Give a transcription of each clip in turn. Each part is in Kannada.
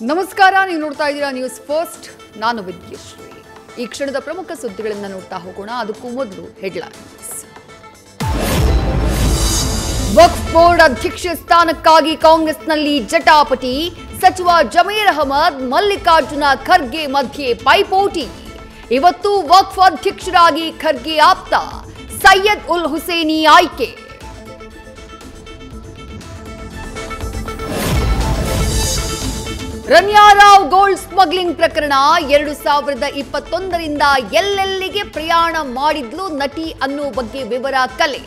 ನಮಸ್ಕಾರ, ನೀವು ನೋಡ್ತಾ ಇದ್ದೀರಾ ನ್ಯೂಸ್ ಫಸ್ಟ್. ನಾನು ವಿದ್ಯಶ್ರೀ. ಈ ಕ್ಷಣದ ಪ್ರಮುಖ ಸುದ್ದಿಗಳನ್ನು ನೋಡ್ತಾ ಹೋಗೋಣ. ಅದಕ್ಕೂ ಮೊದಲು ಹೆಡ್ಲೈನ್ಸ್. ವಕ್ಫ್ ಬೋರ್ಡ್ ಅಧ್ಯಕ್ಷ ಸ್ಥಾನಕ್ಕಾಗಿ ಕಾಂಗ್ರೆಸ್ನಲ್ಲಿ ಜಟಾಪಟಿ. ಸಚಿವ ಜಮೀರ್ ಅಹಮದ್, ಮಲ್ಲಿಕಾರ್ಜುನ ಖರ್ಗೆ ಮಧ್ಯೆ ಪೈಪೋಟಿ. ಇವತ್ತು ವಕ್ಫ್ ಅಧ್ಯಕ್ಷರಾಗಿ ಖರ್ಗೆ ಆಪ್ತ ಸೈಯದ್ ಉಲ್ ಹುಸೇನಿ ಆಯ್ಕೆ. ರನ್ಯಾ ರಾವ್ ಗೋಲ್ಡ್ ಸ್ಮಗ್ಲಿಂಗ್ ಪ್ರಕರಣ. 2021ರಿಂದ ಎಲ್ಲೆಲ್ಲಿಗೆ ಪ್ರಯಾಣ ಮಾಡಿದ್ಲು ನಟಿ ಅನ್ನೋ ಬಗ್ಗೆ ವಿವರ ಕಲೆ.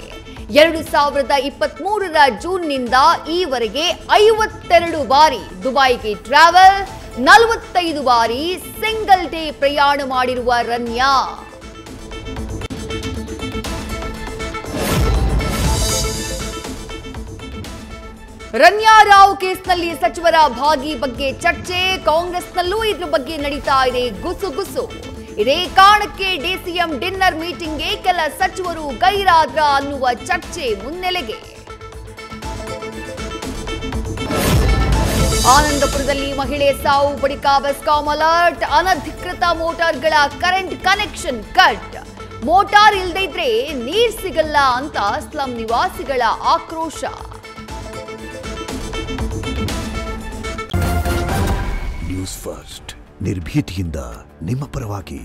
2023ರ ಜೂನ್ನಿಂದ ಈವರೆಗೆ 52 ಬಾರಿ ದುಬೈಗೆ ಟ್ರಾವೆಲ್, 45 ಬಾರಿ ಸಿಂಗಲ್ ಡೇ ಪ್ರಯಾಣ ಮಾಡಿರುವ ರನ್ಯಾ. ರನ್ಯಾ ರಾವ್ ಕೇಸ್ನಲ್ಲಿ ಸಚಿವರ ಭಾಗಿ ಬಗ್ಗೆ ಚರ್ಚೆ. ಕಾಂಗ್ರೆಸ್ನಲ್ಲೂ ಇದ್ರ ಬಗ್ಗೆ ನಡೀತಾ ಇದೆ ಗುಸುಗುಸು. ಇದೇ ಕಾರಣಕ್ಕೆ ಡಿಸಿಎಂ ಡಿನ್ನರ್ ಮೀಟಿಂಗ್ಗೆ ಕೆಲ ಸಚಿವರು ಗೈರಾದ್ರ ಅನ್ನುವ ಚರ್ಚೆ ಮುನ್ನೆಲೆಗೆ. ಆನಂದಪುರದಲ್ಲಿ ಮಹಿಳೆ ಸಾವು, ಬಳಿಕ ಬೆಸ್ಕಾಂ ಅಲರ್ಟ್. ಅನಧಿಕೃತ ಮೋಟಾರ್ಗಳ ಕರೆಂಟ್ ಕನೆಕ್ಷನ್ ಕಟ್. ಮೋಟಾರ್ ಇಲ್ಲದೇ ಇದ್ರೆ ನೀರ್ ಸಿಗಲ್ಲ ಅಂತ ಸ್ಲಂ ನಿವಾಸಿಗಳ ಆಕ್ರೋಶ. ನ್ಯೂಸ್ ಫಸ್ಟ್, ನಿರ್ಭೀತಿಯಿಂದ ನಿಮ್ಮ ಪರವಾಗಿ.